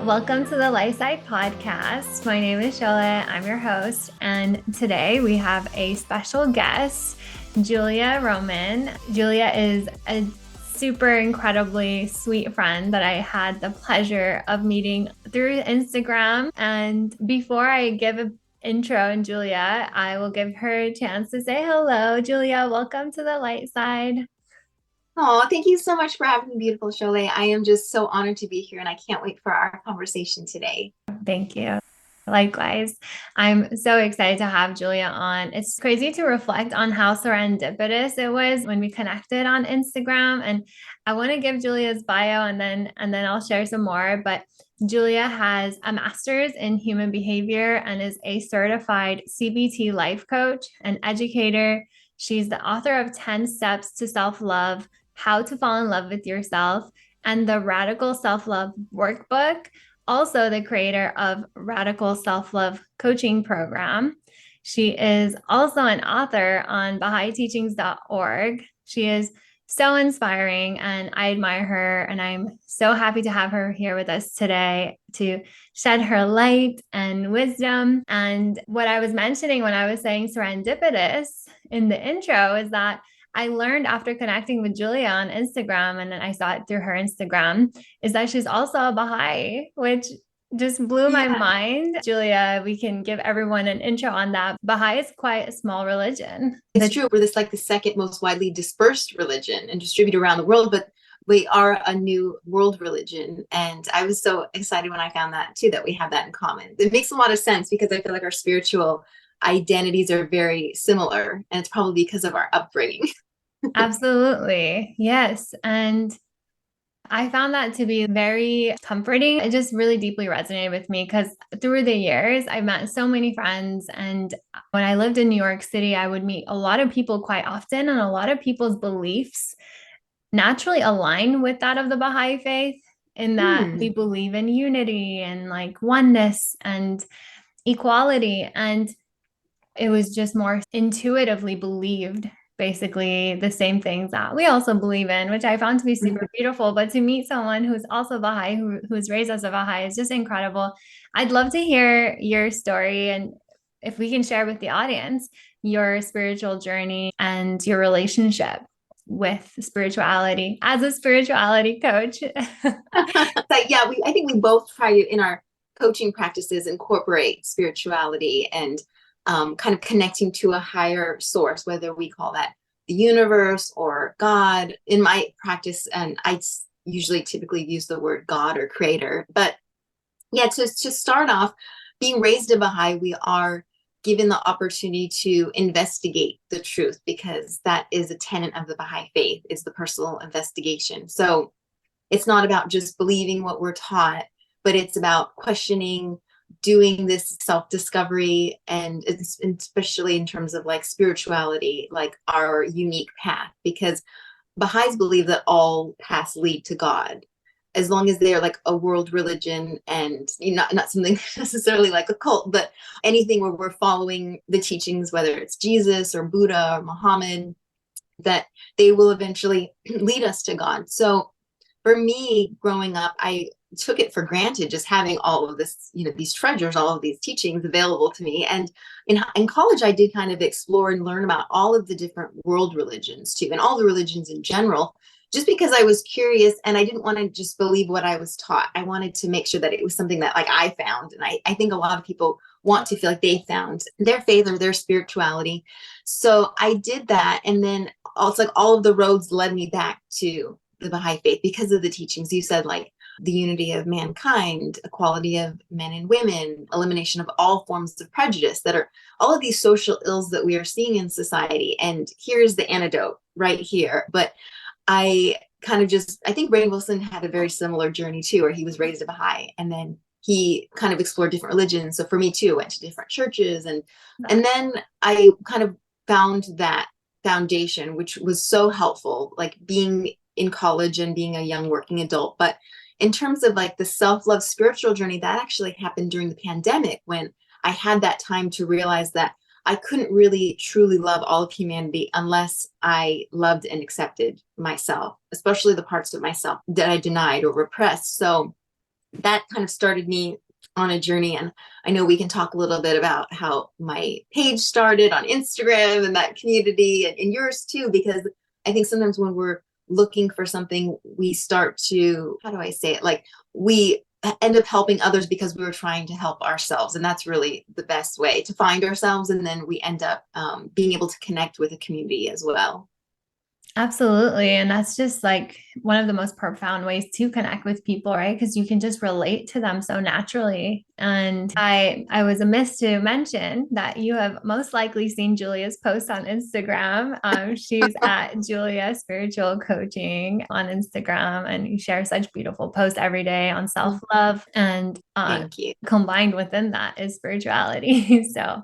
Welcome to the Lifeside Podcast. My name is Shola. I'm your host. And today we have a special guest, Julia Roman. Julia is a super incredibly sweet friend that I had the pleasure of meeting through Instagram. And before I give an intro in Julia, I will give her a chance to say hello. Julia, welcome to the Light Side. Oh, thank you so much for having me, beautiful Cholet. I am just so honored to be here and I can't wait for our conversation today. Thank you. Likewise, I'm so excited to have Julia on. It's crazy to reflect on how serendipitous it was when we connected on Instagram. And I want to give Julia's bio and then I'll share some more. But Julia has a master's in human behavior and is a certified CBT life coach and educator. She's the author of 10 Steps to Self-Love, How to Fall in Love with Yourself, and the Radical Self-Love Workbook, also the creator of Radical Self-Love Coaching Program. She is also an author on BahaiTeachings.org. She is so inspiring and I admire her. And I'm so happy to have her here with us today to shed her light and wisdom. And what I was mentioning when I was saying serendipitous in the intro is that I learned after connecting with Julia on Instagram, and then I saw it through her Instagram, is that she's also a Baha'i, which just blew my Yeah, mind. Julia, we can give everyone an intro on that. Baha'i is quite a small religion. it's true. We're this like the second most widely dispersed religion and distributed around the world, but we are a new world religion. And I was so excited when I found that too, that we have that in common. It makes a lot of sense because I feel like our spiritual identities are very similar. And it's probably because of our upbringing. Absolutely. Yes. And I found that to be very comforting. It just really deeply resonated with me because through the years, I've met so many friends. And when I lived in New York City, I would meet a lot of people quite often, and a lot of people's beliefs naturally align with that of the Baha'i faith, in that we Hmm. believe in unity and like oneness and equality. And it was just more intuitively believed basically the same things that we also believe in, which I found to be super beautiful. But to meet someone who's also Baha'i, who's raised as a Baha'i, is just incredible. I'd love to hear your story, and if we can share with the audience your spiritual journey and your relationship with spirituality as a spirituality coach. But yeah, I think we both try to, in our coaching practices, incorporate spirituality and kind of connecting to a higher source, whether we call that the universe or God. In my practice, and I usually typically use the word God or creator. But yeah, to start off, being raised a Baha'i, we are given the opportunity to investigate the truth because that is a tenet of the Baha'i faith, is the personal investigation. So it's not about just believing what we're taught, but it's about questioning, doing this self-discovery, and especially in terms of like spirituality, like our unique path, because Baha'is believe that all paths lead to God, as long as they're like a world religion and not something necessarily like a cult, but anything where we're following the teachings, whether it's Jesus or Buddha or Muhammad, that they will eventually lead us to God. So for me, growing up, I took it for granted just having all of this, these treasures, all of these teachings available to me. And in college, I did kind of explore and learn about all of the different world religions too, and all the religions in general, just because I was curious and I didn't want to just believe what I was taught. I wanted to make sure that it was something that like I found. And I think a lot of people want to feel like they found their faith or their spirituality. So I did that. And then it's like all of the roads led me back to the Baha'i faith because of the teachings you said, like the unity of mankind, equality of men and women, elimination of all forms of prejudice, that are all of these social ills that we are seeing in society. And here's the antidote right here. But I kind of I think Ray Wilson had a very similar journey too, where he was raised a Baha'i and then he kind of explored different religions. So for me too, I went to different churches and then I kind of found that foundation, which was so helpful, like being in college and being a young working adult. But in terms of like the self-love spiritual journey, that actually happened during the pandemic when I had that time to realize that I couldn't really truly love all of humanity unless I loved and accepted myself, especially the parts of myself that I denied or repressed. So that kind of started me on a journey. And I know we can talk a little bit about how my page started on Instagram and that community, and yours too, because I think sometimes when we're looking for something, we start to, how do I say it? Like we end up helping others because we were trying to help ourselves. And that's really the best way to find ourselves. And then we end up being able to connect with a community as well. Absolutely. And that's just like one of the most profound ways to connect with people, right? Because you can just relate to them so naturally. And I was amiss to mention that you have most likely seen Julia's post on Instagram. She's at Julia Spiritual Coaching on Instagram, and you share such beautiful posts every day on self-love. And Thank you. combined within that is spirituality. So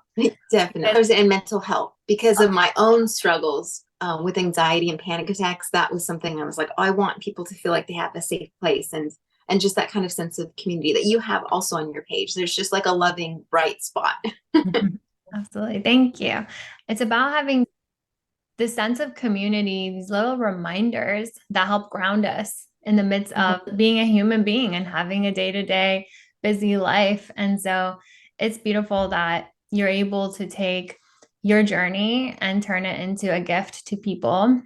Definitely. And mental health because of my own struggles with anxiety and panic attacks. That was something I was like, oh, I want people to feel like they have a safe place and just that kind of sense of community that you have also on your page. There's just like a loving, bright spot. absolutely. Thank you. It's about having this sense of community, these little reminders that help ground us in the midst of being a human being and having a day to day busy life. And so it's beautiful that you're able to take your journey and turn it into a gift to people.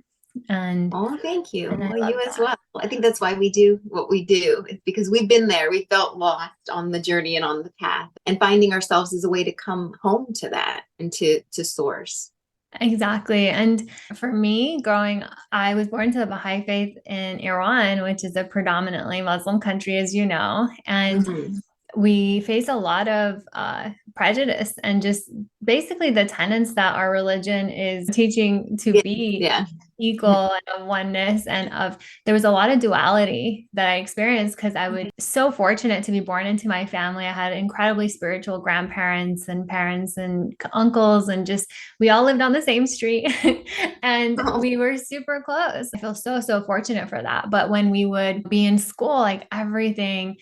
Oh, thank you. And I Well, love you as that. well. I think that's why we do what we do. It's because we've been there. We felt lost on the journey and on the path. And finding ourselves is a way to come home to that and to source. Exactly. And for me, I was born to the Baha'i faith in Iran, which is a predominantly Muslim country, as you know. And Mhm. we face a lot of prejudice and just basically the tenets that our religion is teaching to Yeah. be Yeah. equal and of oneness and of there was a lot of duality that I experienced because I was so fortunate to be born into my family. I had incredibly spiritual grandparents and parents and uncles and just we all lived on the same street and Oh, we were super close. I feel so fortunate for that. But when we would be in school, like everything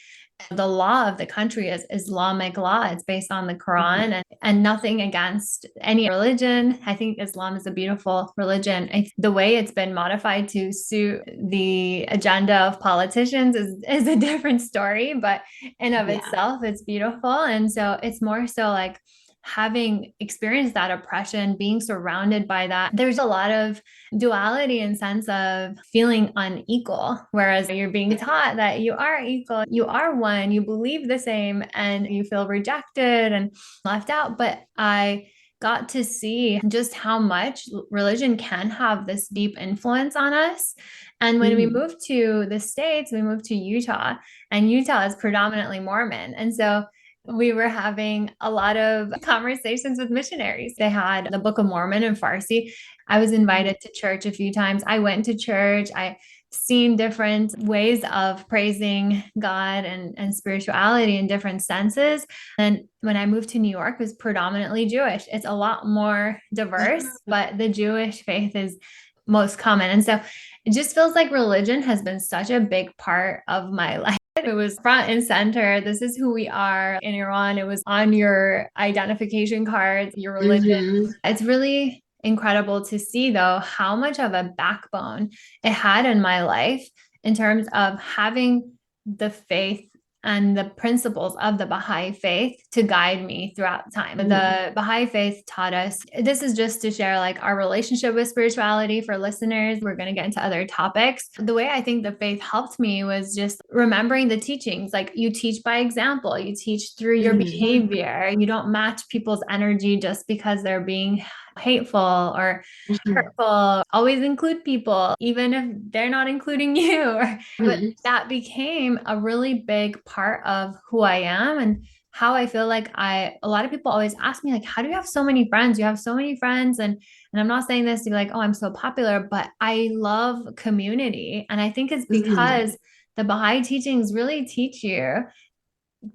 the law of the country is Islamic law. It's based on the Quran and nothing against any religion. I think Islam is a beautiful religion. The way it's been modified to suit the agenda of politicians is a different story, but in of yeah. itself, it's beautiful. And so it's more so like having experienced that oppression, being surrounded by that, there's a lot of duality in sense of feeling unequal, whereas you're being taught that you are equal, you are one, you believe the same, and you feel rejected and left out. But I got to see just how much religion can have this deep influence on us. And when we Mhm. moved to the States, we moved to Utah, and Utah is predominantly Mormon. And so we were having a lot of conversations with missionaries. They had the Book of Mormon in Farsi. I was invited to church a few times. I went to church. I seen different ways of praising God and spirituality in different senses. And when I moved to New York, it was predominantly Jewish. It's a lot more diverse, but the Jewish faith is most common. And so it just feels like religion has been such a big part of my life. It was front and center. This is who we are in Iran. It was on your identification cards, your religion. Mhm. It's really incredible to see, though, how much of a backbone it had in my life in terms of having the faith and the principles of the Baha'i faith to guide me throughout time. The Baha'i faith taught us this is just to share like our relationship with spirituality for listeners. We're going to get into other topics. The way I think the faith helped me was just remembering the teachings. Like you teach by example, you teach through your Mhm. behavior. You don't match people's energy just because they're being hateful or Mhm. hurtful. Always include people, even if they're not including you. But Mhm. that became a really big part of who I am and how I feel like a lot of people always ask me, like, how do you have so many friends? You have so many friends. And I'm not saying this to be like, oh, I'm so popular, but I love community. And I think it's Mhm. because the Baha'i teachings really teach you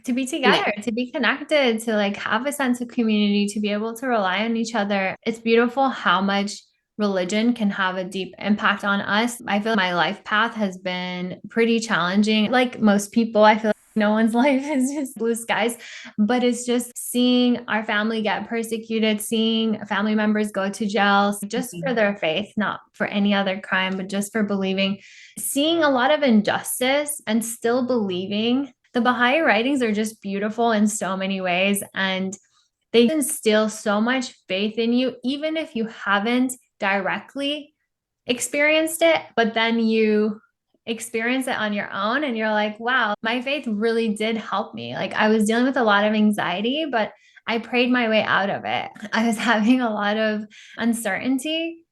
to be Connect. together, to be connected, to like have a sense of community, to be able to rely on each other. It's beautiful how much religion can have a deep impact on us. I feel like my life path has been pretty challenging. Like most people, I feel like no one's life is just blue skies, but it's just seeing our family get persecuted, seeing family members go to jail just for their faith, not for any other crime, but just for believing, seeing a lot of injustice and still believing The Baha'i writings are just beautiful in so many ways, and they instill so much faith in you, even if you haven't directly experienced it, but then you experience it on your own and you're like, wow, my faith really did help me. Like I was dealing with a lot of anxiety, but I prayed my way out of it. I was having a lot of uncertainty,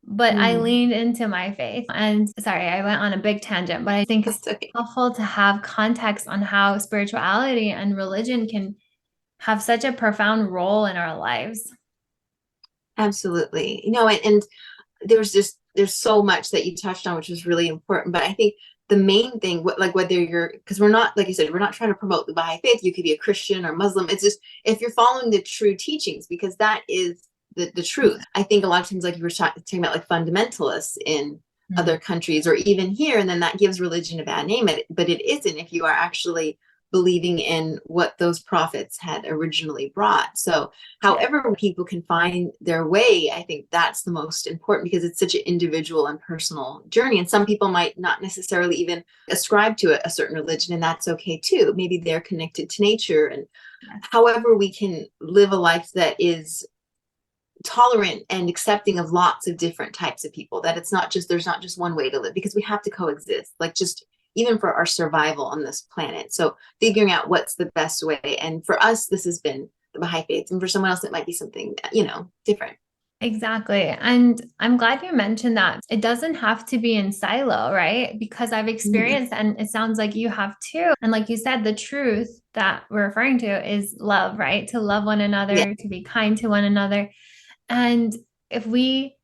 but I Mm, leaned into my faith. And sorry, I went on a big tangent, but I think it's that's okay. helpful to have context on how spirituality and religion can have such a profound role in our lives. Absolutely. And there's so much that you touched on, which was really important. But I think the main thing, like whether you're, because we're not, like you said, we're not trying to promote the Baha'i faith. You could be a Christian or Muslim. It's just if you're following the true teachings, because that is the truth. I think a lot of times, like you were talking about, like fundamentalists in Mm. other countries or even here, and then that gives religion a bad name. But it isn't if you are actually believing in what those prophets had originally brought. So Yeah, however people can find their way, I think that's the most important because it's such an individual and personal journey. And some people might not necessarily even ascribe to a certain religion, and that's okay too. Maybe they're connected to nature. And however we can live a life that is tolerant and accepting of lots of different types of people, that it's not just, there's not just one way to live, because we have to coexist, like just even for our survival on this planet. So figuring out what's the best way. And for us, this has been the Baha'i faith. And for someone else, it might be something, different. exactly. And I'm glad you mentioned that it doesn't have to be in silo, right? Because I've Mhm. experienced, and it sounds like you have too. And like you said, the truth that we're referring to is love, right? To love one Yeah. another, to be kind to one another. And if we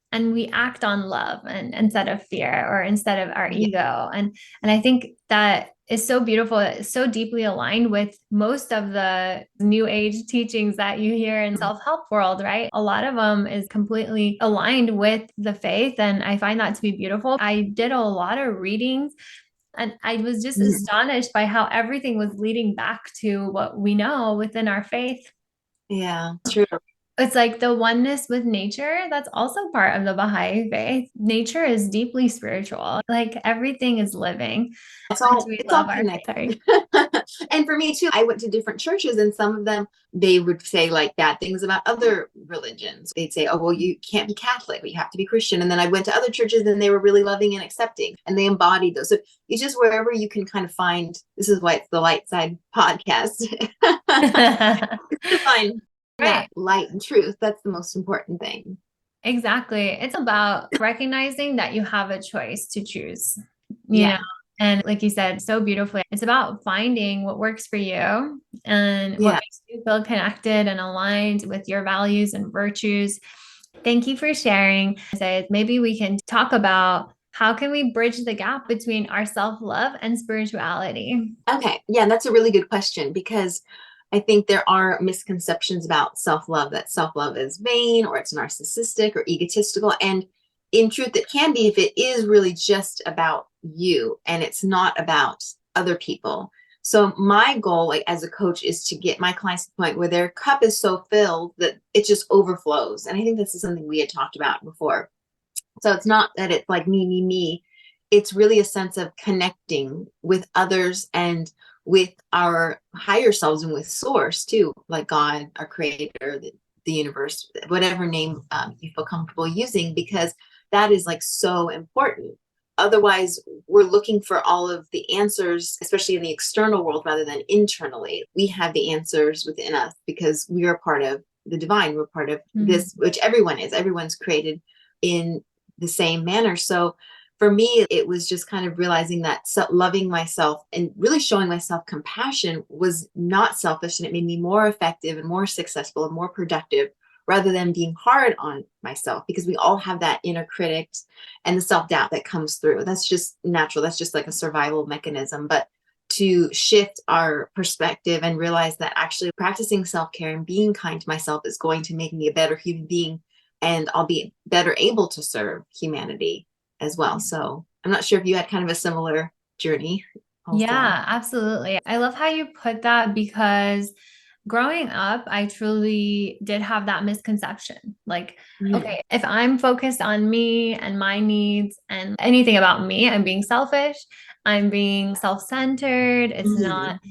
act on love and instead of fear or instead of our Yeah. ego, and I think that is so beautiful. It's so deeply aligned with most of the new age teachings that you hear in self-help world, right? A lot of them is completely aligned with the faith, and I find that to be beautiful. I did a lot of readings, and I was just Mhm. astonished by how everything was leading back to what we know within our faith. Yeah, true. It's like the oneness with nature. That's also part of the Baha'i faith. Nature is deeply spiritual. Like everything is living. And we It's all love our faith. connected. Sorry. And for me too, I went to different churches, and some of them, they would say like bad things about other religions. They'd say, oh well, you can't be Catholic, but you have to be Christian. And then I went to other churches, and they were really loving and accepting, and they embodied those. So it's just wherever you can kind of find, this is why it's the light side podcast. To find that Right. light and truth, that's the most important thing. Exactly. It's about recognizing that you have a choice to choose, you know, Yeah. and like you said, so beautifully, it's about finding what works for you and what Yeah. makes you feel connected and aligned with your values and virtues. Thank you for sharing. So maybe we can talk about how can we bridge the gap between our self-love and spirituality? Okay. Yeah, that's a really good question, because I think there are misconceptions about self-love, that self-love is vain or it's narcissistic or egotistical. And in truth, it can be if it is really just about you and it's not about other people. So my goal, like as a coach, is to get my clients to the point where their cup is so filled that it just overflows. And I think this is something we had talked about before. So it's not that it's like me, me. It's really a sense of connecting with others and with our higher selves and with source too, like God, our creator, the universe, whatever name you feel comfortable using, because that is like so important. Otherwise, we're looking for all of the answers, especially in the external world rather than internally. We have the answers within us because we are part of the divine. We're part of Mm. this, which everyone is. Everyone's created in the same manner. So for me, it was just kind of realizing that loving myself and really showing myself compassion was not selfish, and it made me more effective and more successful and more productive rather than being hard on myself, because we all have that inner critic and the self-doubt that comes through. That's just natural. That's just like a survival mechanism. But to shift our perspective and realize that actually practicing self-care and being kind to myself is going to make me a better human being, and I'll be better able to serve humanity as well. So I'm not sure if you had kind of a similar journey also. Yeah, absolutely. I love how you put that because growing up, I truly did have that misconception. Like, Mm-hmm. okay, if I'm focused on me and my needs and anything about me, I'm being selfish, I'm being self-centered. It's not Mm-hmm.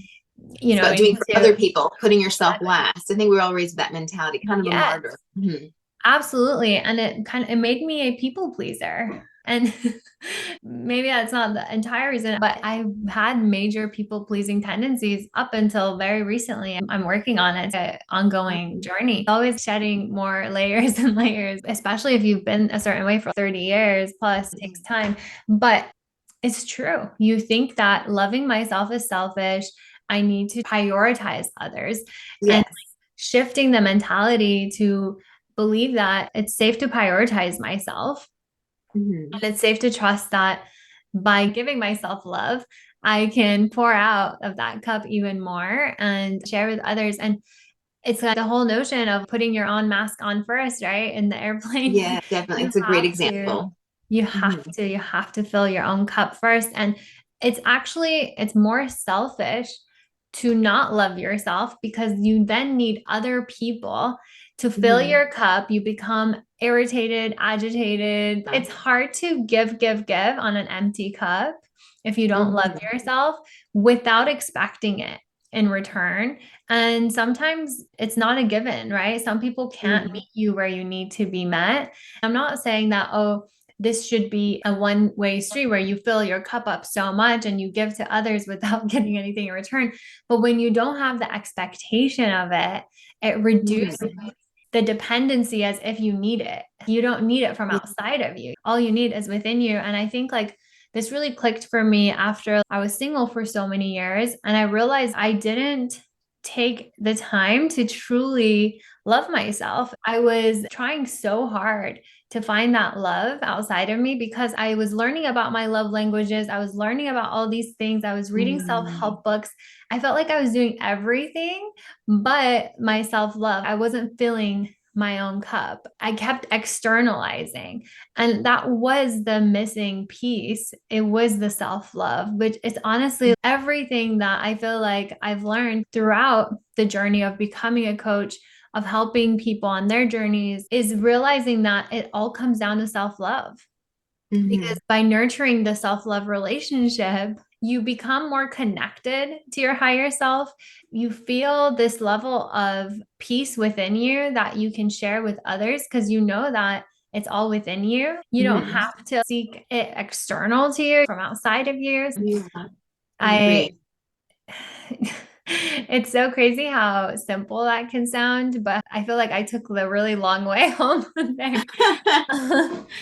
It's I about mean, doing for other to people, putting yourself exactly. last. I think we're all raised with that mentality, kind of a Yes, martyr. Mhm. absolutely. And it made me a people pleaser. And maybe that's not the entire reason, but I had major people pleasing tendencies up until very recently. I'm working on it. It's an ongoing journey. Always shedding more layers and layers, especially if you've been a certain way for 30 years plus, it takes time. But it's true. You think that loving myself is selfish. I need to prioritize others. And Yes. shifting the mentality to believe that it's safe to prioritize myself Mhm. and it's safe to trust that by giving myself love, I can pour out of that cup even more and share with others. And it's like the whole notion of putting your own mask on first, right? In the airplane, Yeah, definitely. you It's a great have to, example. you have Mhm. to, you have to fill your own cup first. And it's more selfish to not love yourself because you then need other people to fill Mhm. your cup. You become irritated, agitated. Yeah. It's hard to give on an empty cup if you don't love Mhm. yourself without expecting it in return. And sometimes it's not a given, right? Some people can't Mhm. meet you where you need to be met. I'm not saying that, oh, this should be a one-way street where you fill your cup up so much and you give to others without getting anything in return. But when you don't have the expectation of it, it reduces Mhm. the dependency as if you need it. You don't need it from Yeah. outside of you. All you need is within you. And I think like this really clicked for me after I was single for so many years. And I realized I didn't take the time to truly love myself. I was trying so hard to find that love outside of me because I was learning about my love languages. I was learning about all these things. I was reading self Mhm. help books. I felt like I was doing everything but my self love. I wasn't filling my own cup. I kept externalizing. And that was the missing piece. It was the self love, which is honestly everything that I feel like I've learned throughout the journey of becoming a coach, of helping people on their journeys, is realizing that it all comes down to self love. Because Mhm. by nurturing the self love relationship, you become more connected to your higher self. You feel this level of peace within you that you can share with others because you know that it's all within you. You don't Mhm. have to seek it external to you from outside of you. Yeah, I I, agree. it's so crazy how simple that can sound, but I feel like I took the really long way home there.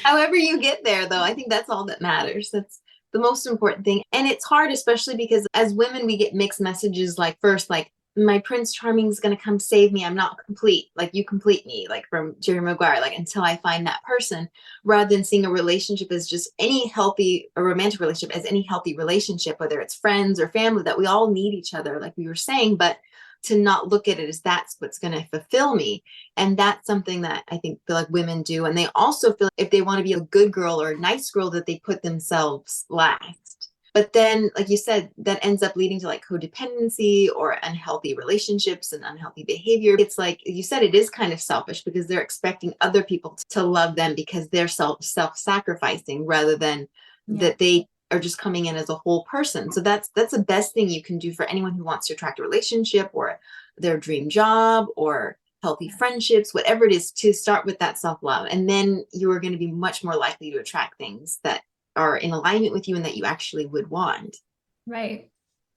However you get there, though, I think that's all that matters. That's the most important thing. And it's hard, especially because as women, we get mixed messages like, first, like, my Prince Charming is going to come save me. I'm not complete. Like, you complete me, like from Jerry Maguire, like, until I find that person, rather than seeing a relationship as just any healthy, a romantic relationship as any healthy relationship, whether it's friends or family, that we all need each other, like we were saying, but to not look at it as that's what's going to fulfill me. And that's something that I think feel like women do. And they also feel like if they want to be a good girl or a nice girl, that they put themselves last. But then, like you said, that ends up leading to like codependency or unhealthy relationships and unhealthy behavior. It's like you said, it is kind of selfish because they're expecting other people to love them because they're self-sacrificing rather than Yeah. that they are just coming in as a whole person. So that's the best thing you can do for anyone who wants to attract a relationship or their dream job or healthy friendships, whatever it is, to start with that self love. And then you are going to be much more likely to attract things that are in alignment with you and that you actually would want. Right.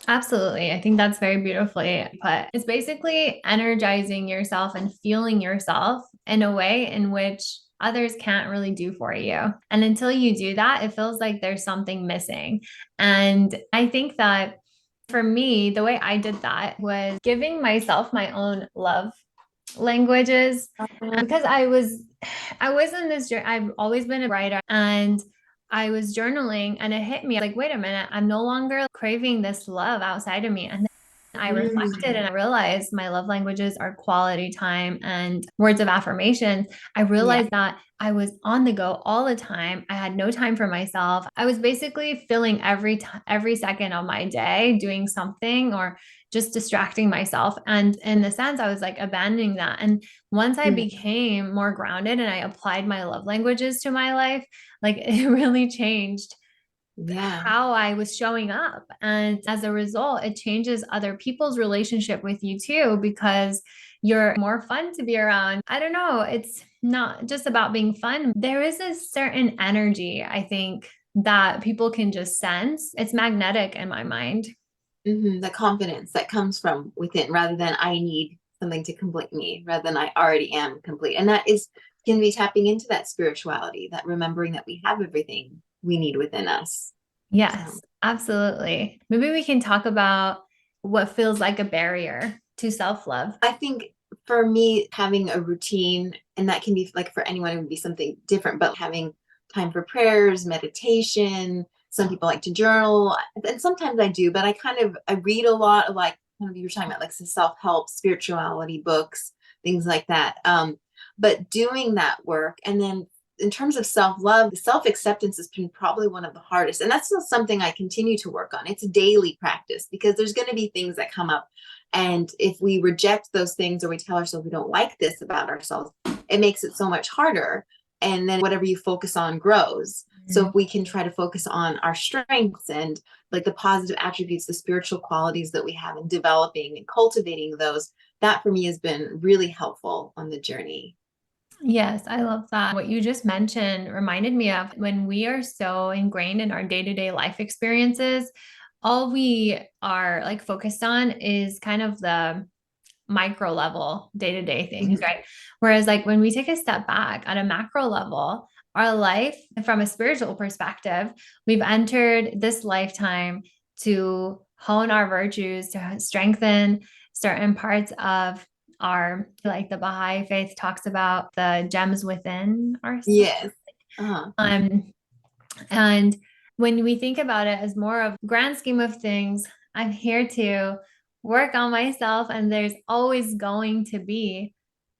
Absolutely. I think that's very beautifully put. It's basically energizing yourself and fueling yourself in a way in which others can't really do for you. And until you do that, it feels like there's something missing. And I think that for me, the way I did that was giving myself my own love languages because I was in this journey. I've always been a writer and I was journaling and it hit me like, wait a minute, I'm no longer craving this love outside of me. And then I reflected and Mm, I realized my love languages are quality time and words of affirmation. I yeah. realized that I was on the go all the time. I had no time for myself. I was basically filling every second of my day doing something or just distracting myself. And in the sense, I was like abandoning that. And once I Mm, became more grounded and I applied my love languages to my life, like it really changed Yeah. how I was showing up. And as a result, it changes other people's relationship with you too, because you're more fun to be around. I don't know. It's not just about being fun. There is a certain energy, I think, that people can just sense. It's magnetic in my mind. The confidence that comes from within rather than I need something to complete me, rather than I already am complete. And that is can be tapping into that spirituality, that remembering that we have everything we need within us. So Yes, absolutely. Maybe we can talk about what feels like a barrier to self-love. I think for me, having a routine, and that can be like for anyone, it would be something different, but having time for prayers, meditation. Some people like to journal, and sometimes I do, but I read a lot of like kind of you were talking about like some self-help, spirituality books, things like that. But doing that work, and then in terms of self-love, self-acceptance has been probably one of the hardest, and that's still something I continue to work on. It's a daily practice because there's going to be things that come up, and if we reject those things or we tell ourselves we don't like this about ourselves, it makes it so much harder. And then whatever you focus on grows. So Mm. if we can try to focus on our strengths and like the positive attributes, the spiritual qualities that we have, and developing and cultivating those, that for me has been really helpful on the journey. Yes, I love that. What you just mentioned reminded me of when we are so ingrained in our day-to-day life experiences, all we are like focused on is kind of the micro level day-to-day things, Mhm. right? Whereas like when we take a step back at a macro level, our life from a spiritual perspective, we've entered this lifetime to hone our virtues, to strengthen certain parts of our, like the Baha'i faith talks about the gems within ourselves. Yes. Uh-huh. Um, and when we think about it as more of grand scheme of things, I'm here to work on myself, and there's always going to be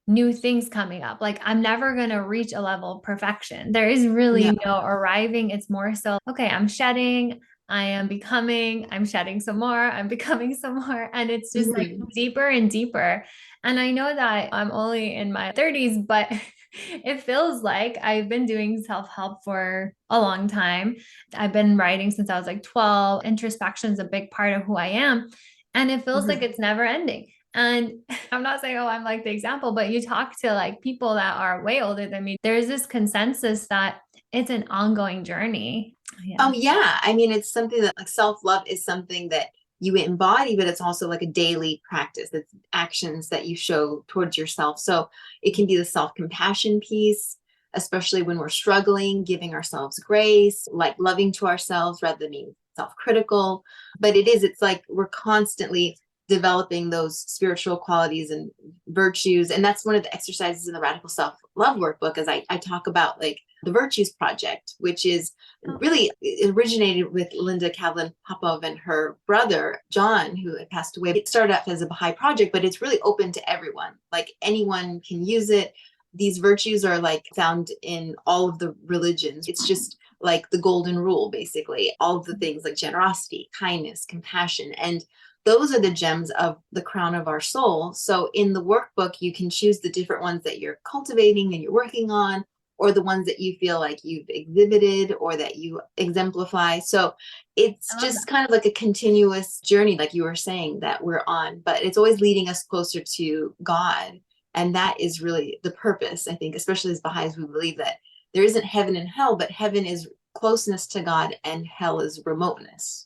new things coming up. Like I'm never going to reach a level of perfection. There is Yeah. really no arriving. It's more so, okay, I'm shedding, I am becoming, I'm shedding some more, I'm becoming some more. And it's just like Mhm. deeper and deeper. And I know that I'm only in my 30s, but it feels like I've been doing self-help for a long time. I've been writing since I was like 12. Introspection is a big part of who I am. And it feels like Mhm. it's never ending. And I'm not saying, oh, I'm like the example, but you talk to like people that are way older than me. There's this consensus that it's an ongoing journey. Oh Yeah. yeah. I mean, it's something that like self-love is something that you embody, but it's also like a daily practice. It's actions that you show towards yourself. So it can be the self-compassion piece, especially when we're struggling, giving ourselves grace, like loving to ourselves rather than being self-critical. But it's like we're constantly developing those spiritual qualities and virtues. And that's one of the exercises in the Radical Self-Love Workbook, as I talk about like the Virtues Project, which is Oh, really it originated with Linda Kavlin Popov and her brother John, who had passed away. It started off as a Baha'i project, but it's really open to everyone. Like anyone can use it. These virtues are like found in all of the religions. It's just like the golden rule, basically. All of the things like generosity, kindness, compassion, and those are the gems of the crown of our soul. So in the workbook, you can choose the different ones that you're cultivating and you're working on, or the ones that you feel like you've exhibited or that you exemplify. So I it's love that. just kind of like a continuous journey, like you were saying, that we're on, but it's always leading us closer to God. And that is really the purpose, I think, especially as Baha'is, we believe that there isn't heaven and hell, but heaven is closeness to God and hell is remoteness.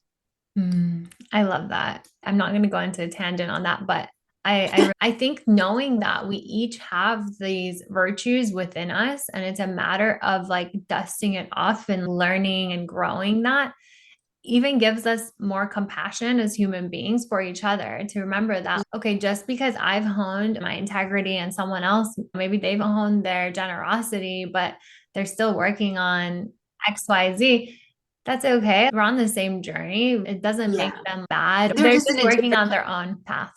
I love that. I'm not going to go into a tangent on that, but I think knowing that we each have these virtues within us, and it's a matter of like dusting it off and learning and growing that, even gives us more compassion as human beings for each other, to remember that, okay, just because I've honed my integrity and someone else, maybe they've honed their generosity, but they're still working on XYZ. That's okay. We're on the same journey. It doesn't make Yeah. them bad. They're They're just just in a working different, on their own path.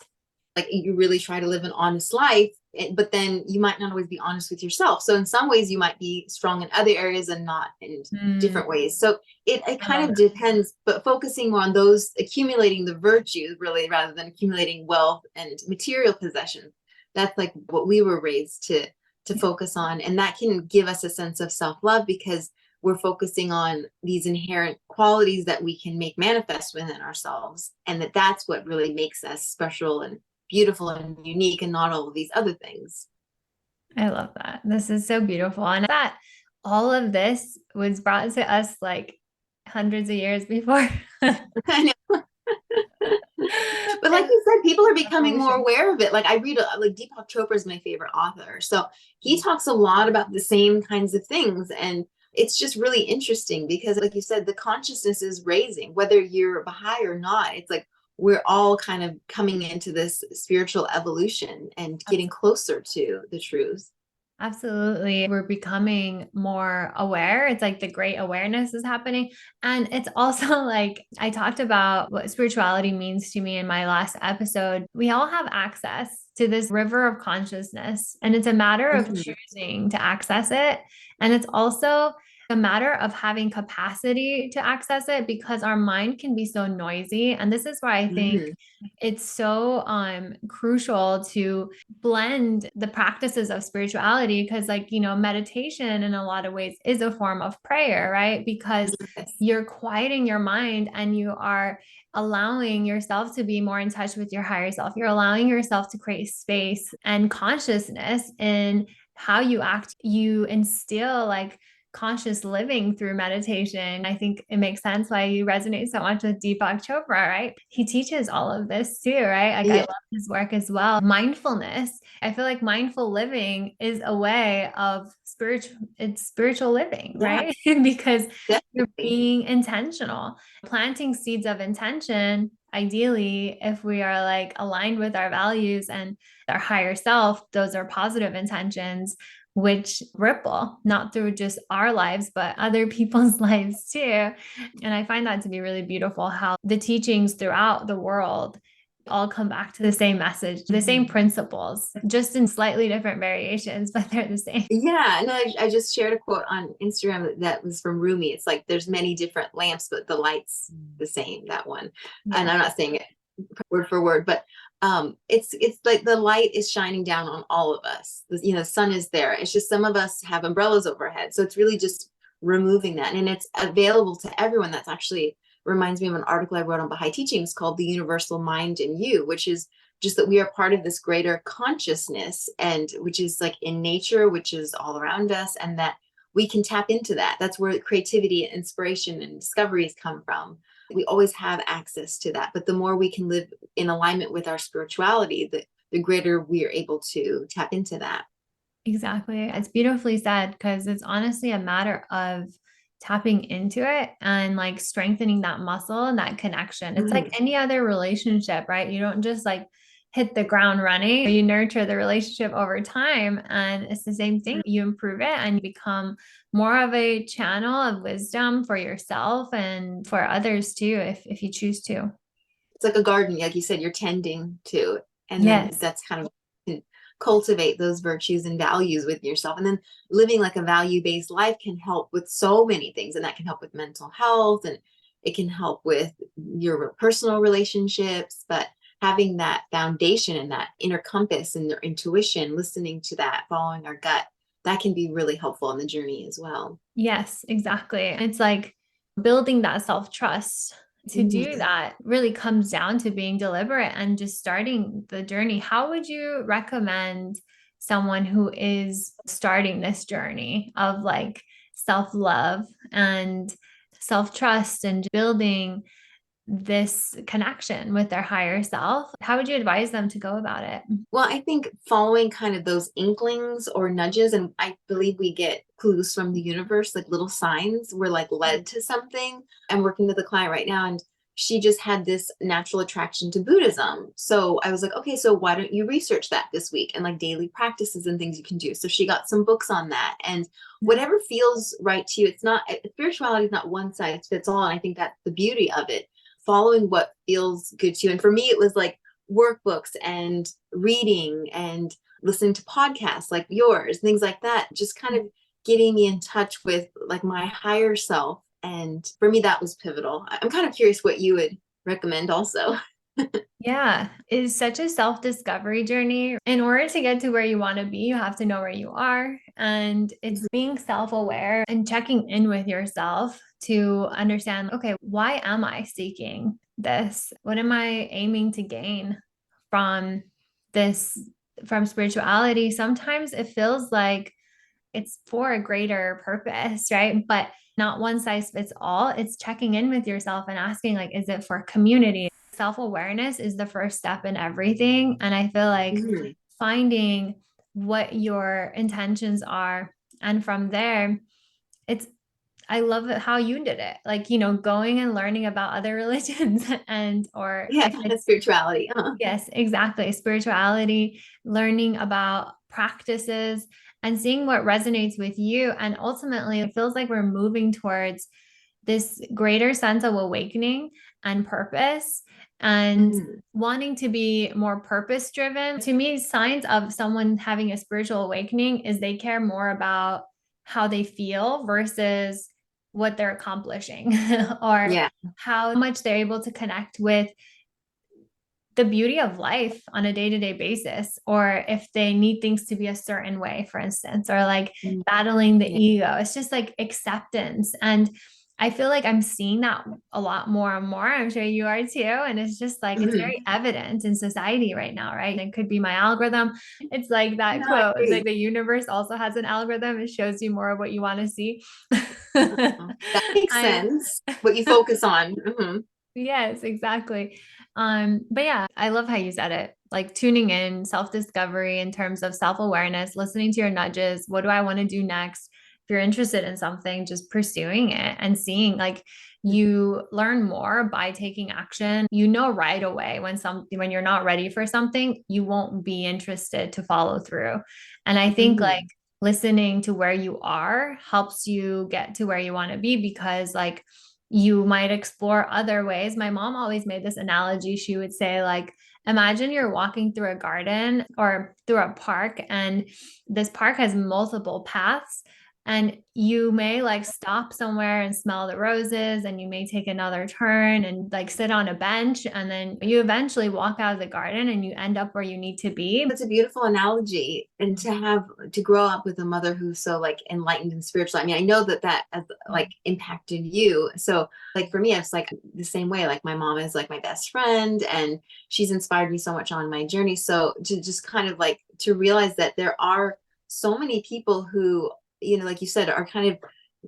like you really try to live an honest life, but then you might not always be honest with yourself. So in some ways you might be strong in other areas and not in Mm, different ways. So it I kind love of that. depends, but focusing more on those, accumulating the virtues really rather than accumulating wealth and material possessions. That's like what we were raised to Yeah. focus on, and that can give us a sense of self-love because we're focusing on these inherent qualities that we can make manifest within ourselves, and that's what really makes us special and beautiful and unique, and not all of these other things. I love that. This is so beautiful. And that all of this was brought to us like hundreds of years before. But like you said, people are becoming more aware of it. Like I read, like Deepak Chopra is my favorite author. So he talks a lot about the same kinds of things. And it's just really interesting because, like you said, the consciousness is raising, whether you're Baha'i or not. It's like we're all kind of coming into this spiritual evolution and getting closer to the truth. Absolutely. We're becoming more aware. It's like the great awareness is happening. And it's also like I talked about what spirituality means to me in my last episode. We all have access to this river of consciousness, and it's a matter of Mhm. choosing to access it. And it's also a matter of having capacity to access it because our mind can be so noisy. And this is why I think Mhm. it's so crucial to blend the practices of spirituality because like meditation in a lot of ways is a form of prayer, right? Because Yes. you're quieting your mind and you are allowing yourself to be more in touch with your higher self. You're allowing yourself to create space and consciousness in how you act. You instill like conscious living through meditation. I think it makes sense why you resonate so much with Deepak Chopra, right? He teaches all of this too, right? Like I Yeah. love his work as well. Mindfulness. I feel like mindful living is a way of spiritual living, Yeah. right? Because you're Definitely. being intentional, planting seeds of intention. Ideally, if we are like aligned with our values and our higher self, those are positive intentions which ripple not through just our lives, but other people's lives too. And I find that to be really beautiful how the teachings throughout the world all come back to the same message, the same principles, just in slightly different variations, but they're the same. Yeah, no, I just shared a quote on Instagram that was from Rumi. It's like there's many different lamps, but the light's the same, that one. And Yeah. I'm not saying it word for word, but it's like the light is shining down on all of us. The sun is there. It's just some of us have umbrellas overhead. So it's really just removing that. And it's available to everyone. That's actually reminds me of an article I wrote on Baha'i teachings called The Universal Mind in You, which is just that we are part of this greater consciousness, and which is like in nature, which is all around us, and that we can tap into that. That's where creativity, inspiration, and discoveries come from. We always have access to that, but the more we can live in alignment with our spirituality, the greater we are able to tap into that. Exactly. It's beautifully said because it's honestly a matter of tapping into it and like strengthening that muscle and that connection. It's like Mhm. any other relationship, right? You don't just like hit the ground running. You nurture the relationship over time. And it's the same thing. You improve it and you become more of a channel of wisdom for yourself and for others too, if you choose to. It's like a garden, like you said, you're tending to, and then Yes. that's kind of cultivate those virtues and values with yourself. And then living like a value-based life can help with so many things, and that can help with mental health, and it can help with your personal relationships. But having that foundation and that inner compass and their intuition, listening to that, following our gut, that can be really helpful on the journey as well. Yes, exactly. It's like building that self trust. To do Mhm. that really comes down to being deliberate and just starting the journey. How would you recommend someone who is starting this journey of like self love and self trust and building this connection with their higher self? How would you advise them to go about it? Well, I think following kind of those inklings or nudges, and I believe we get clues from the universe, like little signs. We're like led to something. I'm working with a client right now, and she just had this natural attraction to Buddhism. So I was like, okay, so why don't you research that this week, and like daily practices and things you can do. So she got some books on that. And whatever feels right to you, it's not, spirituality is not one size fits all. And I think that's the beauty of it, following what feels good to you. And for me, it was like workbooks and reading and listening to podcasts like yours, things like that, just kind of getting me in touch with like my higher self. And for me, that was pivotal. I'm kind of curious what you would recommend also. Yeah, it's such a self-discovery journey. In order to get to where you want to be, you have to know where you are. And it's being self-aware and checking in with yourself to understand, okay, why am I seeking this? What am I aiming to gain from this, from spirituality? Sometimes it feels like it's for a greater purpose, right? But not one size fits all. It's checking in with yourself and asking, like, is it for community? Self awareness is the first step in everything. And I feel like Mhm. finding what your intentions are. And from there, it's, I love it how you did it. Like, going and learning about other religions and, or Yeah, if it's, spirituality. yes, exactly. Spirituality, learning about practices and seeing what resonates with you. And ultimately, it feels like we're moving towards this greater sense of awakening and purpose and Mhm. wanting to be more purpose driven. To me, signs of someone having a spiritual awakening is they care more about how they feel versus what they're accomplishing or Yeah. how much they're able to connect with the beauty of life on a day-to-day basis, or if they need things to be a certain way, for instance, or like Mhm. battling the Yeah. ego. It's just like acceptance. And I feel like I'm seeing that a lot more and more. I'm sure you are too. And it's just like it's Mhm. very evident in society right now, right? It could be my algorithm. It's like that No, I quote, agree. like the universe also has an algorithm. It shows you more of what you want to see. That makes I'm sense. What you focus on. Mhm. Yes, exactly. But yeah, I love how you said it. Like tuning in, self-discovery in terms of self-awareness, listening to your nudges. What do I want to do next? If you're interested in something, just pursuing it and seeing like you learn more by taking action. You know right away when you're not ready for something, you won't be interested to follow through. And I think like Mhm. listening to where you are helps you get to where you want to be because like you might explore other ways. My mom always made this analogy. She would say, like, imagine you're walking through a garden or through a park, and this park has multiple paths. And you may like stop somewhere and smell the roses, and you may take another turn and like sit on a bench. And then you eventually walk out of the garden and you end up where you need to be. That's a beautiful analogy. And to grow up with a mother who's so like enlightened and spiritual. I mean, I know that that has like impacted you. So like for me, it's like the same way. Like my mom is like my best friend and she's inspired me so much on my journey. So to just kind of like to realize that there are so many people who, like you said, are kind of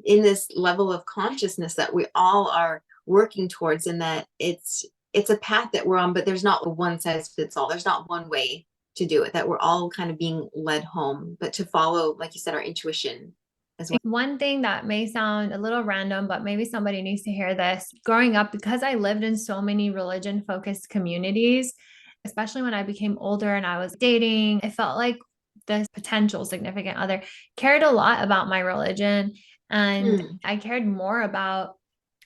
in this level of consciousness that we all are working towards and that it's a path that we're on, but there's not a one size fits all. There's not one way to do it, that we're all kind of being led home, but to follow, like you said, our intuition as well. One thing that may sound a little random, but maybe somebody needs to hear this. Growing up, because I lived in so many religion focused communities, especially when I became older and I was dating, it felt like this potential significant other cared a lot about my religion. And Mm, I cared more about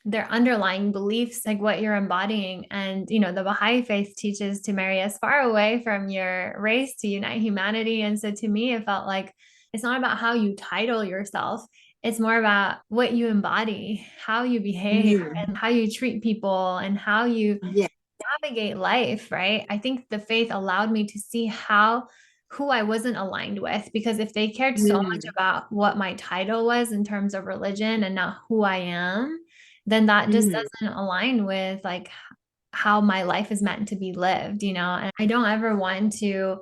their underlying beliefs, like what you're embodying. And, the Baha'i faith teaches to marry as far away from your race to unite humanity. And so to me, it felt like it's not about how you title yourself. It's more about what you embody, how you behave, mm, and how you treat people, and how you yeah. navigate life, right? I think the faith allowed me to see who I wasn't aligned with because if they cared so much Mm, about what my title was in terms of religion and not who I am, then that just mm, doesn't align with like how my life is meant to be lived, And I don't ever want to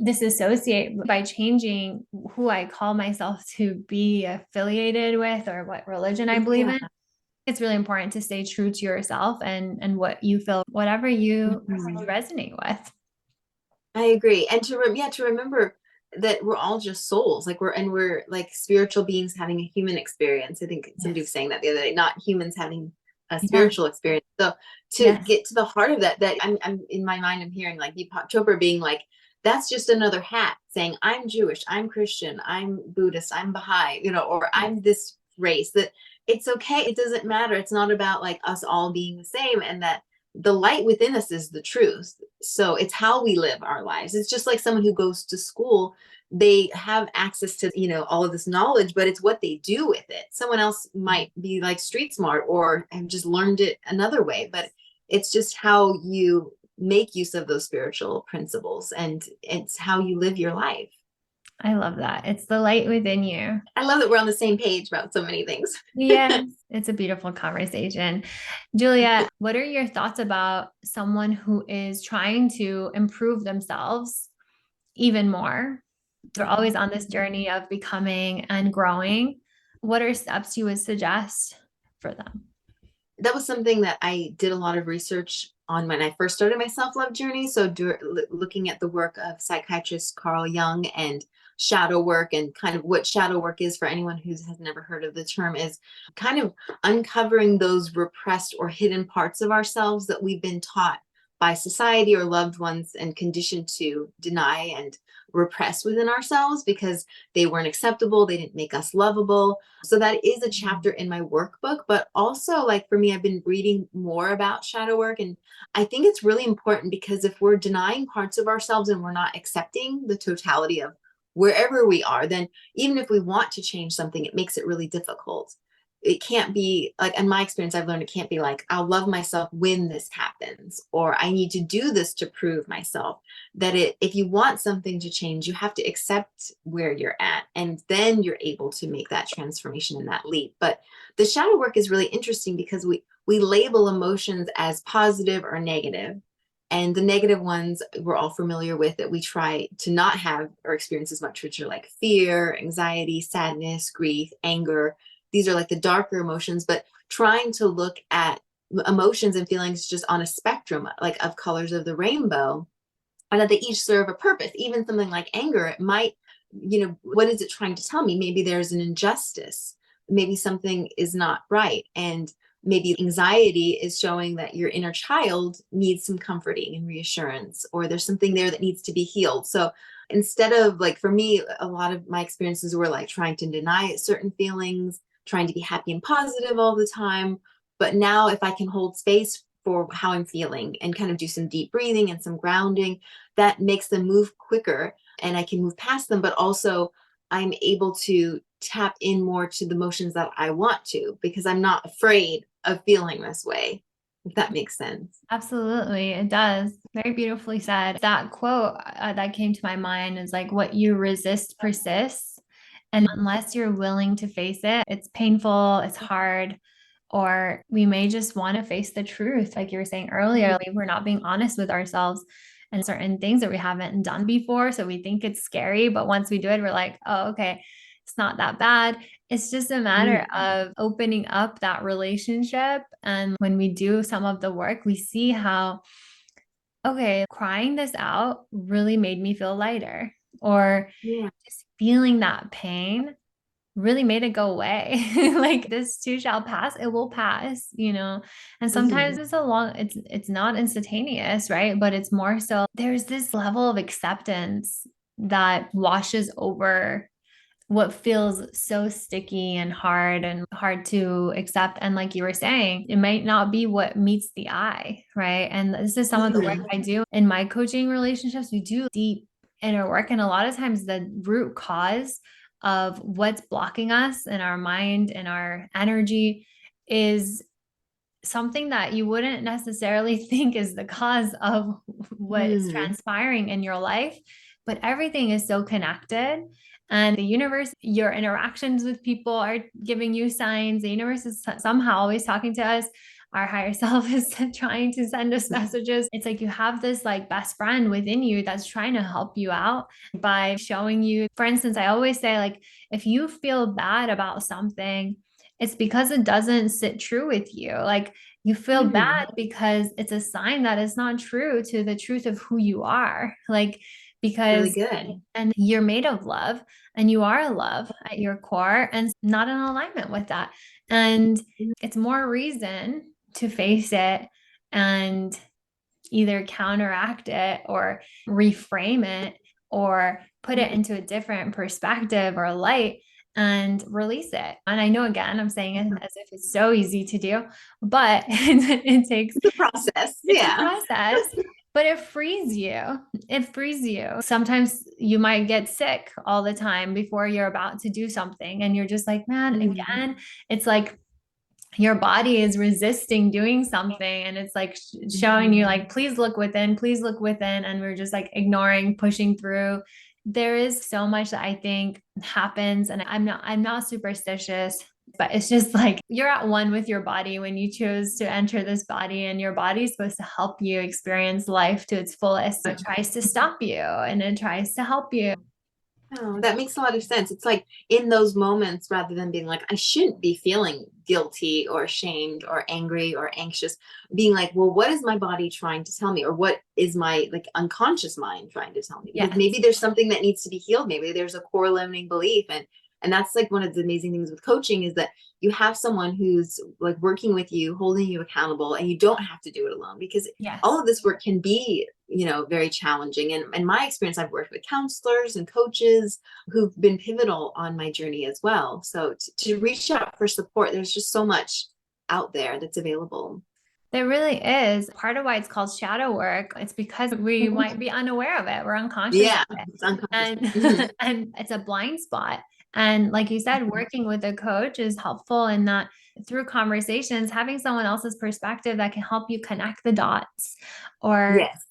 disassociate by changing who I call myself to be affiliated with or what religion I believe yeah. in. It's really important to stay true to yourself and what you feel, whatever you Mhm. resonate with. I agree. And to remember that we're all just souls. Like we're like spiritual beings having a human experience. I think somebody was Yes. saying that the other day, not humans having a Yeah. spiritual experience. So to Yes. get to the heart of that, I'm in my mind, I'm hearing like Deepak Chopra being like, that's just another hat saying I'm Jewish, I'm Christian, I'm Buddhist, I'm Baha'i, or Yes. I'm this race. That it's okay. It doesn't matter. It's not about like us all being the same, and that the light within us is the truth. So it's how we live our lives. It's just like someone who goes to school, they have access to, all of this knowledge, but it's what they do with it. Someone else might be like street smart or have just learned it another way, but it's just how you make use of those spiritual principles, and it's how you live your life. I love that. It's the light within you. I love that we're on the same page about so many things. Yes, it's a beautiful conversation. Julia, what are your thoughts about someone who is trying to improve themselves even more? They're always on this journey of becoming and growing. What are steps you would suggest for them? That was something that I did a lot of research on when I first started my self-love journey. So looking at the work of psychiatrist Carl Jung and shadow work, and kind of what shadow work is, for anyone who has never heard of the term, is kind of uncovering those repressed or hidden parts of ourselves that we've been taught by society or loved ones and conditioned to deny and repress within ourselves because they weren't acceptable, they didn't make us lovable. So that is a chapter in my workbook. But also, like, for me, I've been reading more about shadow work, and I think it's really important because if we're denying parts of ourselves and we're not accepting the totality of wherever we are, then even if we want to change something, it makes it really difficult. It can't be like, in my experience, I've learned it can't be like, I'll love myself when this happens, or I need to do this to prove myself. That if you want something to change, you have to accept where you're at, and then you're able to make that transformation and that leap. But the shadow work is really interesting because we label emotions as positive or negative. And the negative ones we're all familiar with, that we try to not have or experience as much, which are like fear, anxiety, sadness, grief, anger. These are like the darker emotions, but trying to look at emotions and feelings just on a spectrum, like of colors of the rainbow, and that they each serve a purpose. Even something like anger, it might, what is it trying to tell me? Maybe there's an injustice, maybe something is not right, and maybe anxiety is showing that your inner child needs some comforting and reassurance, or there's something there that needs to be healed. So instead of, like, for me, a lot of my experiences were like trying to deny certain feelings, trying to be happy and positive all the time. But now, if I can hold space for how I'm feeling and kind of do some deep breathing and some grounding, that makes them move quicker, and I can move past them. But also, I'm able to tap in more to the emotions that I want to, because I'm not afraid of feeling this way, if that makes sense. Absolutely, it does. Very beautifully said. That quote that came to my mind is like, what you resist persists. And unless you're willing to face it, it's painful, it's hard, or we may just want to face the truth. Like you were saying earlier, like we're not being honest with ourselves and certain things that we haven't done before. So we think it's scary, but once we do it, we're like, oh, okay, it's not that bad. It's just a matter of opening up that relationship. And when we do some of the work, we see how, okay, crying this out really made me feel lighter, or Yeah. just feeling that pain really made it go away. Like this too shall pass, it will pass. And sometimes Mhm. it's not instantaneous, right? But it's more so there's this level of acceptance that washes over what feels so sticky and hard to accept. And like you were saying, it might not be what meets the eye, right? And this is some of the work Mhm. I do in my coaching relationships. We do deep inner work. And a lot of times the root cause of what's blocking us in our mind and our energy is something that you wouldn't necessarily think is the cause of what is Mhm. transpiring in your life, but everything is so connected. And the universe, your interactions with people are giving you signs. The universe is somehow always talking to us. Our higher self is trying to send us messages. It's like you have this like best friend within you that's trying to help you out by showing you. For instance, I always say, like, if you feel bad about something, it's because it doesn't sit true with you. Like you feel Mhm. bad because it's a sign that it's not true to the truth of who you are. Like, Really because, good. and you're made of love and you are love at your core and not in alignment with that. And it's more reason to face it and either counteract it or reframe it or put it into a different perspective or light and release it. And I know, again, I'm saying it as if it's so easy to do, but it takes, It's a process. it's a Yeah. process, but it frees you. It frees you. Sometimes you might get sick all the time before you're about to do something and you're just like, man, Mhm. again, it's like your body is resisting doing something, and it's like showing you like, please look within, please look within, and we're just like ignoring, pushing through. There is so much that I think happens, and I'm not superstitious, but it's just like you're at one with your body when you choose to enter this body, and your body is supposed to help you experience life to its fullest. It tries to stop you and it tries to help you. Oh, that makes a lot of sense. It's like in those moments, rather than being like, I shouldn't be feeling guilty or ashamed or angry or anxious, being like, well, what is my body trying to tell me? Or what is my like unconscious mind trying to tell me? Because Yes. maybe there's something that needs to be healed. Maybe there's a core limiting belief. And that's like one of the amazing things with coaching is that you have someone who's like working with you, holding you accountable, and you don't have to do it alone because all Yes. of this work can be, very challenging. And in my experience, I've worked with counselors and coaches who've been pivotal on my journey as well. So to reach out for support, there's just so much out there that's available. There really is. Part of why it's called shadow work, it's because we might be unaware of it. We're unconscious Yeah, of it. it's unconscious. And Mhm. and it's a blind spot. And like you said, working with a coach is helpful in that through conversations, having someone else's perspective that can help you connect the dots or Yes.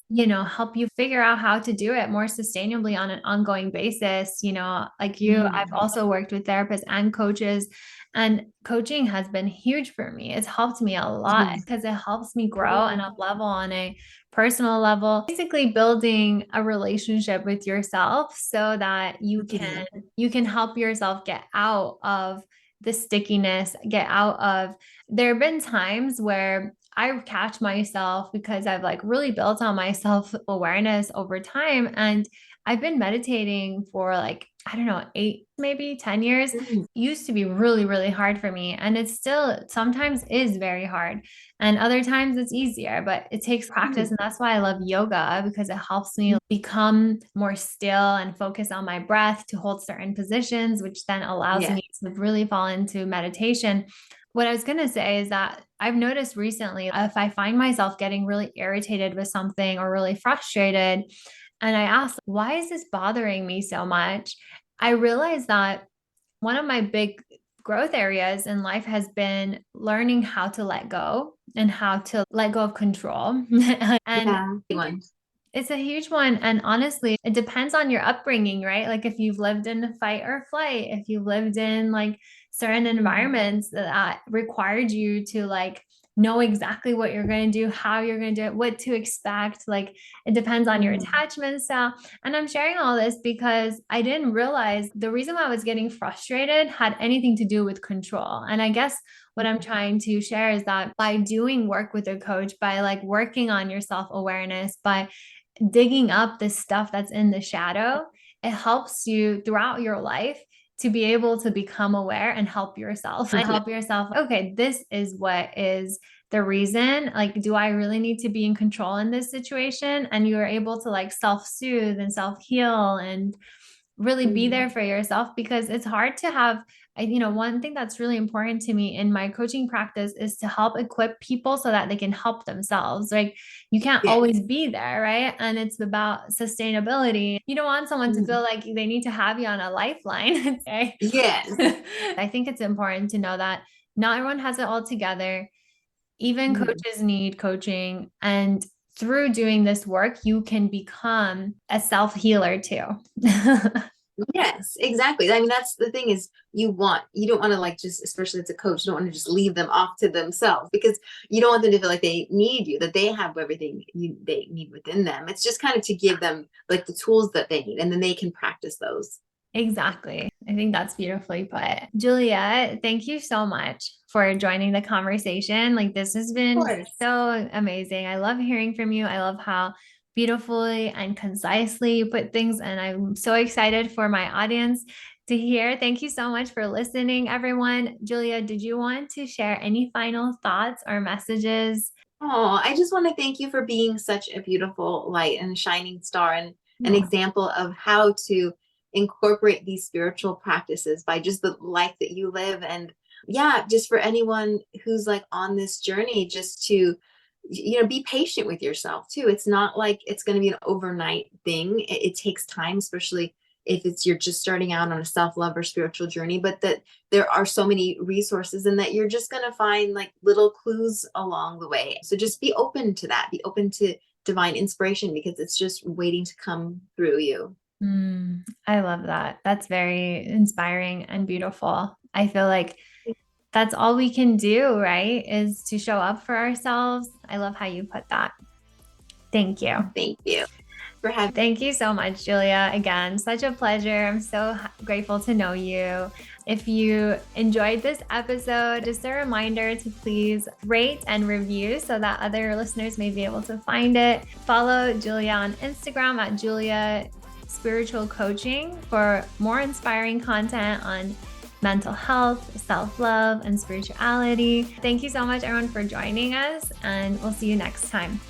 help you figure out how to do it more sustainably on an ongoing basis. Like you, I've Mhm. also worked with therapists and coaches, and coaching has been huge for me. It's helped me a lot Mhm. because it helps me grow and up level on a personal level, basically building a relationship with yourself so that you Mhm. can help yourself get out of the stickiness, get out of. There have been times where I catch myself because I've like really built on my self awareness over time, and I've been meditating for like, I don't know, 8, maybe 10 years. Mhm. Used to be really, really hard for me. And it still sometimes is very hard. And other times it's easier, but it takes practice. Mhm. And that's why I love yoga, because it helps me become more still and focus on my breath to hold certain positions, which then allows Yes. me to really fall into meditation. What I was going to say is that I've noticed recently if I find myself getting really irritated with something or really frustrated, and I ask, why is this bothering me so much? I realize that one of my big growth areas in life has been learning how to let go and how to let go of control. And I Yeah. Good think one. it's a huge one. And honestly, it depends on your upbringing, right? Like if you've lived in fight or flight, if you've lived in like certain environments that required you to like know exactly what you're going to do, how you're going to do it, what to expect. Like it depends on your Mhm. attachment style. And I'm sharing all this because I didn't realize the reason why I was getting frustrated had anything to do with control. And I guess what I'm trying to share is that by doing work with a coach, by like working on your self awareness, by digging up the stuff that's in the shadow, it helps you throughout your life to be able to become aware and help yourself and help yourself. Okay, this is what is the reason. Like, do I really need to be in control in this situation? And you are able to like self soothe and self heal and really be Mhm. there for yourself, because it's hard to have one thing that's really important to me in my coaching practice is to help equip people so that they can help themselves. Like you can't Yes. always be there, right? And it's about sustainability. You don't want someone to Mhm. feel like they need to have you on a lifeline. Okay. Yes. I think it's important to know that not everyone has it all together. Even Mhm. coaches need coaching. And through doing this work, you can become a self healer too. Yes, exactly. I mean, that's the thing is you don't want to like just, especially as a coach, you don't want to just leave them off to themselves because you don't want them to feel like they need you, that they have everything they need within them. It's just kind of to give them like the tools that they need and then they can practice those. Exactly. I think that's beautifully put. Julia, thank you so much for joining the conversation. Like, this has Of been course. so amazing. I love hearing from you. I love how beautifully and concisely you put things. And I'm so excited for my audience to hear. Thank you so much for listening, everyone. Julia, did you want to share any final thoughts or messages? Oh, I just want to thank you for being such a beautiful light and shining star and an Oh, example of how to incorporate these spiritual practices by just the life that you live. And yeah, just for anyone who's like on this journey, just to, be patient with yourself too. It's not like it's going to be an overnight thing. It takes time, especially if it's you're just starting out on a self-love or spiritual journey, but that there are so many resources and that you're just going to find like little clues along the way. So just be open to that. Be open to divine inspiration because it's just waiting to come through you. I love that. That's very inspiring and beautiful. I feel like that's all we can do, right? Is to show up for ourselves. I love how you put that. Thank you. Thank you for having. Thank you so much, Julia. Again, such a pleasure. I'm so grateful to know you. If you enjoyed this episode, just a reminder to please rate and review so that other listeners may be able to find it. Follow Julia on Instagram at Julia Spiritual Coaching for more inspiring content on mental health, self-love, and spirituality. Thank you so much, everyone, for joining us, and we'll see you next time.